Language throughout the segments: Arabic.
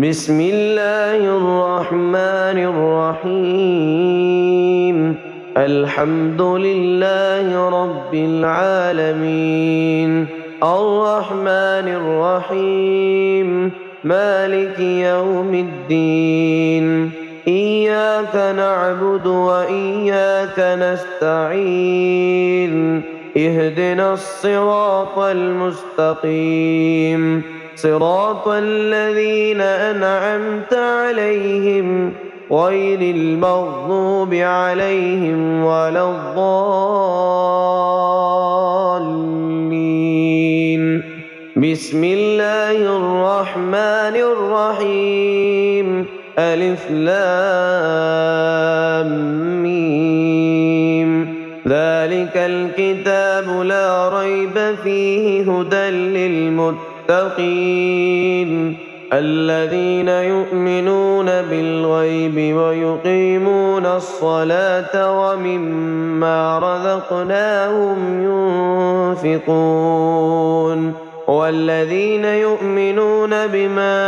بسم الله الرحمن الرحيم. الحمد لله رب العالمين، الرحمن الرحيم، مالك يوم الدين. إياك نعبد وإياك نستعين. اهدنا الصراط المستقيم، صراط الذين أنعمت عليهم غير المغضوب عليهم ولا الضالين. بسم الله الرحمن الرحيم. ألف لام ميم. ذلك الكتاب لا ريب فيه هدى للمتقين الذين يؤمنون بالغيب ويقيمون الصلاة ومما رزقناهم ينفقون والذين يؤمنون بما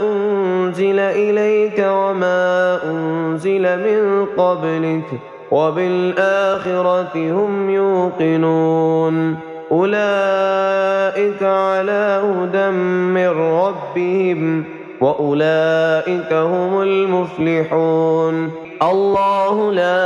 أنزل إليك وما أنزل من قبلك وبالآخرة هم يوقنون. أولئك على هدى من ربهم وأولئك هم المفلحون. الله لا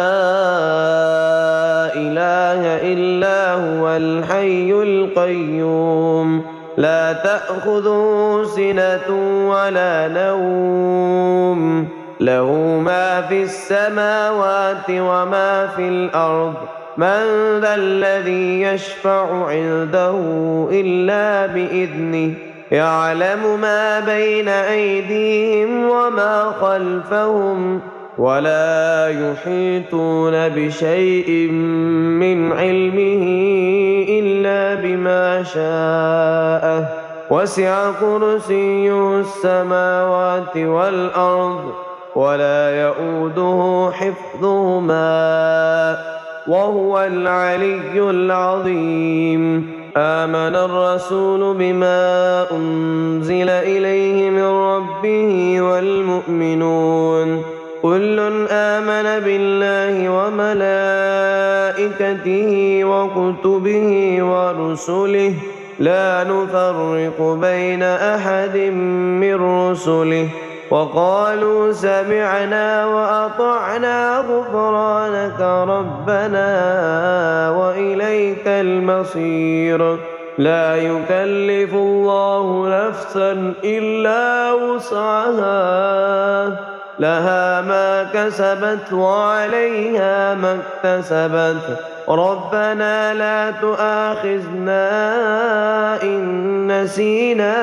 إله إلا هو الحي القيوم، لا تأخذه سنة ولا نوم، له ما في السماوات وما في الأرض. من ذا الذي يشفع عنده إلا بإذنه، يعلم ما بين أيديهم وما خلفهم ولا يحيطون بشيء من علمه إلا بما شاء. وسع كرسيه السماوات والأرض ولا يؤوده حفظهما وهو العلي العظيم. آمن الرسول بما أنزل إليه من ربه والمؤمنون كل آمن بالله وملائكته وكتبه ورسله لا نفرق بين أحد من رسله وقالوا سمعنا وأطعنا غفرانك ربنا وإليك المصير. لا يكلف الله نفسا إلا وسعها، لها ما كسبت وعليها ما اكتسبت. ربنا لا تؤاخذنا إن نسينا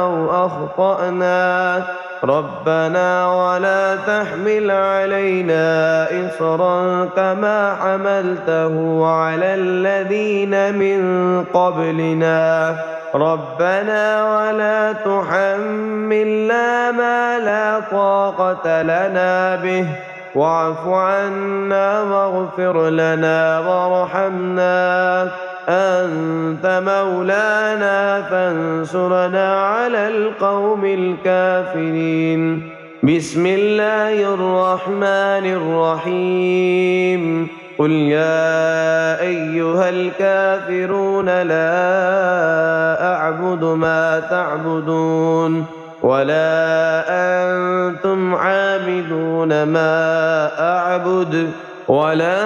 أو أخطأنا، ربنا ولا تحمل علينا إصرا كما حملته على الذين من قبلنا، ربنا ولا تحملنا ما لا طاقة لنا به واعف عنا واغفر لنا وارحمنا أنت مولانا فانصرنا على القوم الكافرين. بسم الله الرحمن الرحيم. قل يا أيها الكافرون لا أعبد ما تعبدون ولا أنتم عابدون ما أعبد ولا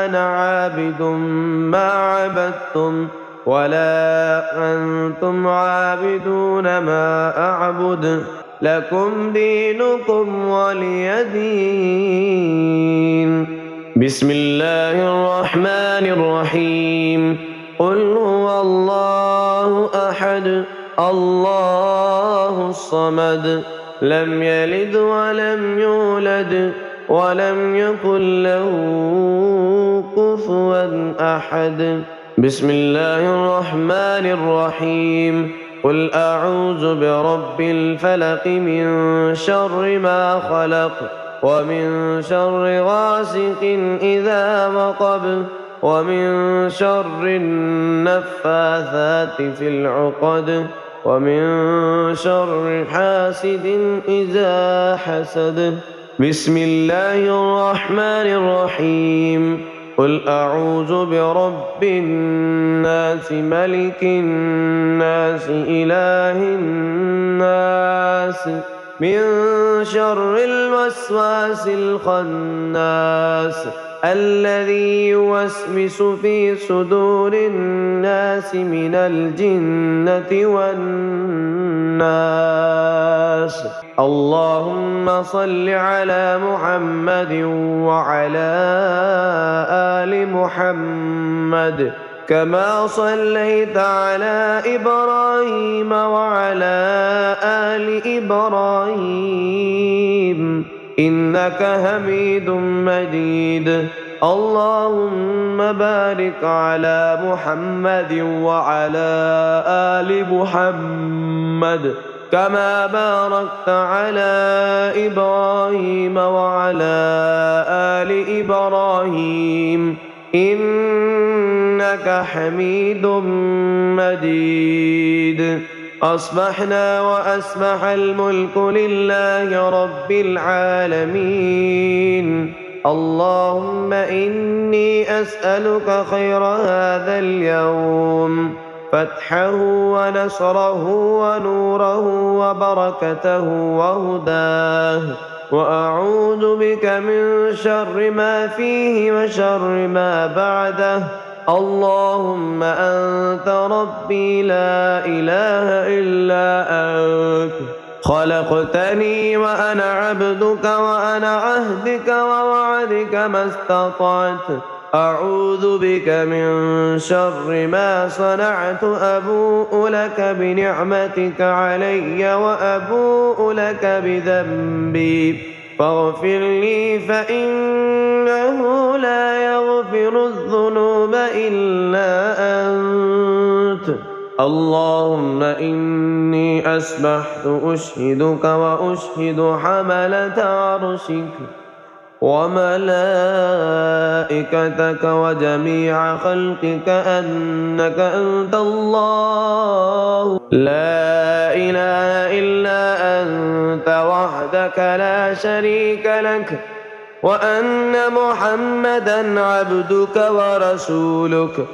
أنا عابد ما عبدتم ولا أنتم عابدون ما أعبد لكم دينكم ولي دين. بسم الله الرحمن الرحيم. قل هو الله أحد الله الصمد لم يلد ولم يولد ولم يكن له كفوا أحد. بسم الله الرحمن الرحيم. قل أعوذ برب الفلق من شر ما خلق ومن شر غاسق إذا وقب ومن شر النفاثات في العقد ومن شر حاسد إذا حسد. بسم الله الرحمن الرحيم. قل أعوذ برب الناس ملك الناس إله الناس من شر الوسواس الخناس الذي يوسوس في صدور الناس من الجنة والناس. اللهم صل على محمد وعلى آل محمد كما صليت على إبراهيم وعلى آل إبراهيم إنك حميد مجيد. اللهم بارك على محمد وعلى آل محمد كما باركت على إبراهيم وعلى آل إبراهيم إنك حميد مجيد. أصبحنا وأصبح الملك لله رب العالمين. اللهم إني أسألك خير هذا اليوم، فتحه ونصره ونوره وبركته وهداه، وأعوذ بك من شر ما فيه وشر ما بعده. اللهم أنت ربي لا إله إلا أنت، خلقتني وأنا عبدك وأنا عهدك ووعدك ما استطعت. أعوذ بك من شر ما صنعت، أبوء لك بنعمتك علي وأبوء لك بذنبي فاغفر لي فإنه لا يغفر الذنوب إلا أنت. اللهم إني أصبحت أشهدك وأشهد حملة عرشك وملائكتك وجميع خلقك أنك أنت الله لا إله إلا أنت وحدك لا شريك لك، وأن محمدا عبدك ورسولك.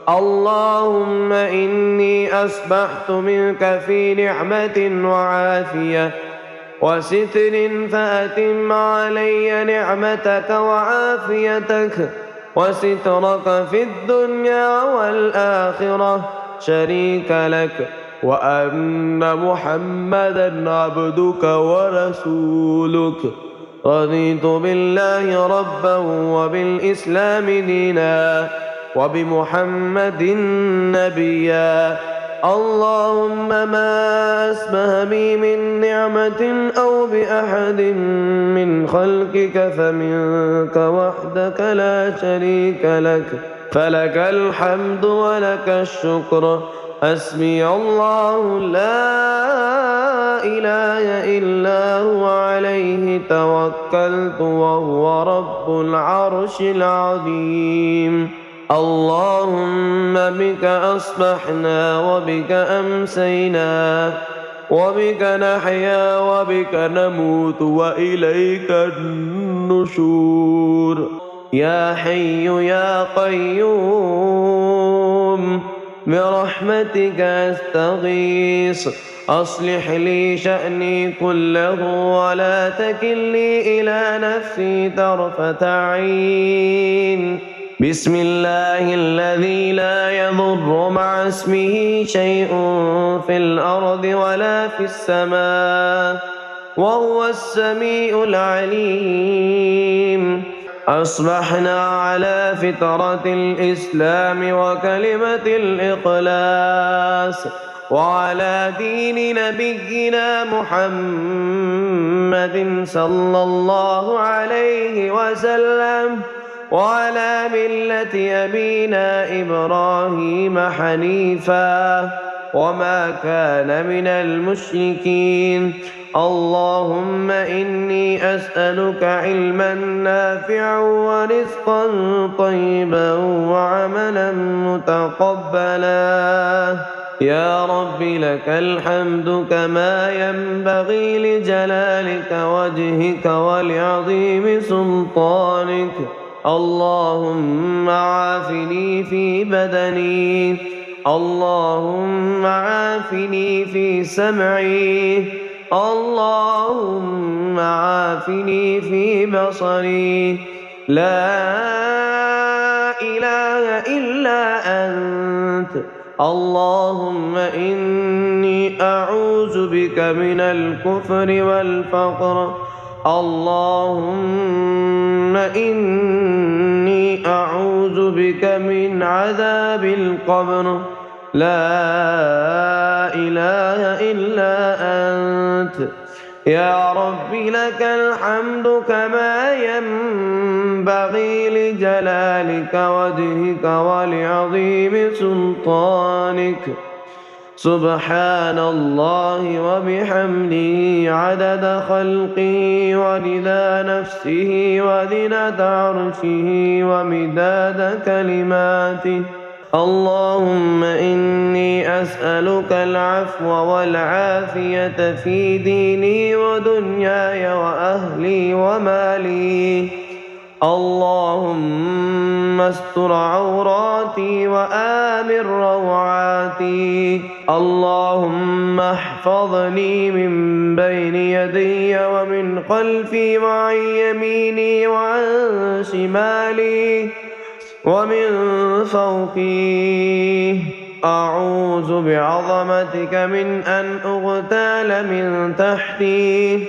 اللهم إني أصبحت منك في نعمة وعافية وستر، فأتم علي نعمتك وعافيتك وسترك في الدنيا والآخرة شريك لك، وأن محمدا عبدك ورسولك. رضيت بالله ربا وبالإسلام دينا وبمحمد نبيا. اللهم ما أسبه بي من نعمة أو بأحد من خلقك فمنك وحدك لا شريك لك، فلك الحمد ولك الشكر. حسبي الله لا إله إلا هو عليه توكلت وهو رب العرش العظيم. اللهم بك أصبحنا وبك أمسينا وبك نحيا وبك نموت وإليك النشور. يا حي يا قيوم برحمتك أستغيث، أصلح لي شأني كله ولا تكلني إلى نفسي طرفة عين. بسم الله الذي لا يضر مع اسمه شيء في الأرض ولا في السماء وهو السميع العليم. أصبحنا على فطرة الإسلام وكلمة الإخلاص وعلى دين نبينا محمد صلى الله عليه وسلم وعلى ملة أبينا إبراهيم حنيفا وما كان من المشركين. اللهم إني أسألك علما نافعا ورزقا طيبا وعملا متقبلا يا رب لك الحمد كما ينبغي لجلالك وجهك ولعظيم سلطانك. اللهم عافني في بدني، اللهم عافني في سمعي، اللهم عافني في بصري. لا إله إلا أنت. اللهم إني أعوذ بك من الكفر والفقر. اللهم إني أعوذ بك من عذاب القبر. لا إله إلا أنت. يا رب لك الحمد كما ينبغي لجلالك وجهك ولعظيم سلطانك. سبحان الله وبحمده عدد خلقه ورضا نفسه وزنة عرشه ومداد كلماته. اللهم إني أسألك العفو والعافية في ديني ودنياي وأهلي ومالي. اللهم استر عوراتي وآمن روعاتي. اللهم احفظني من بين يدي ومن خلفي وعن يميني وعن شمالي ومن فوقي. أعوذ بعظمتك من أن أغتال من تحتي.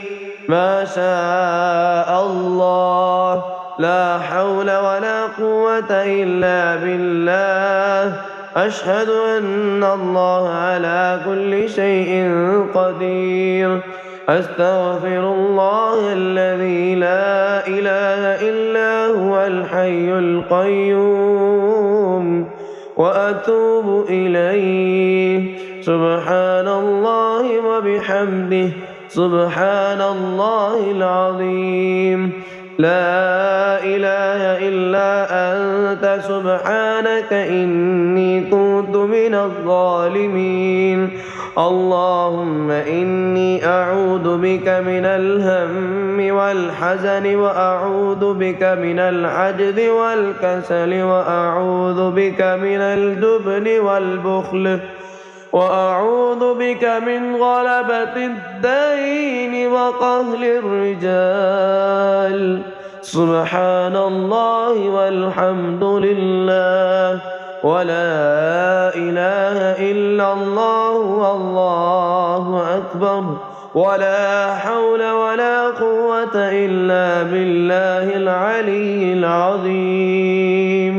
ما شاء الله، لا حول ولا قوة إلا بالله. أشهد أن الله على كل شيء قدير. أستغفر الله الذي لا إله إلا هو الحي القيوم وأتوب إليه. سبحان الله وبحمده، سبحان الله العظيم. لا إله إلا أنت سبحانك إني كنت من الظالمين. اللهم إني أعوذ بك من الهم والحزن وأعوذ بك من العجز والكسل وأعوذ بك من الجبن والبخل وأعوذ بك من غلبة الدين وقهر الرجال. سبحان الله والحمد لله ولا إله إلا الله والله أكبر ولا حول ولا قوة إلا بالله العلي العظيم.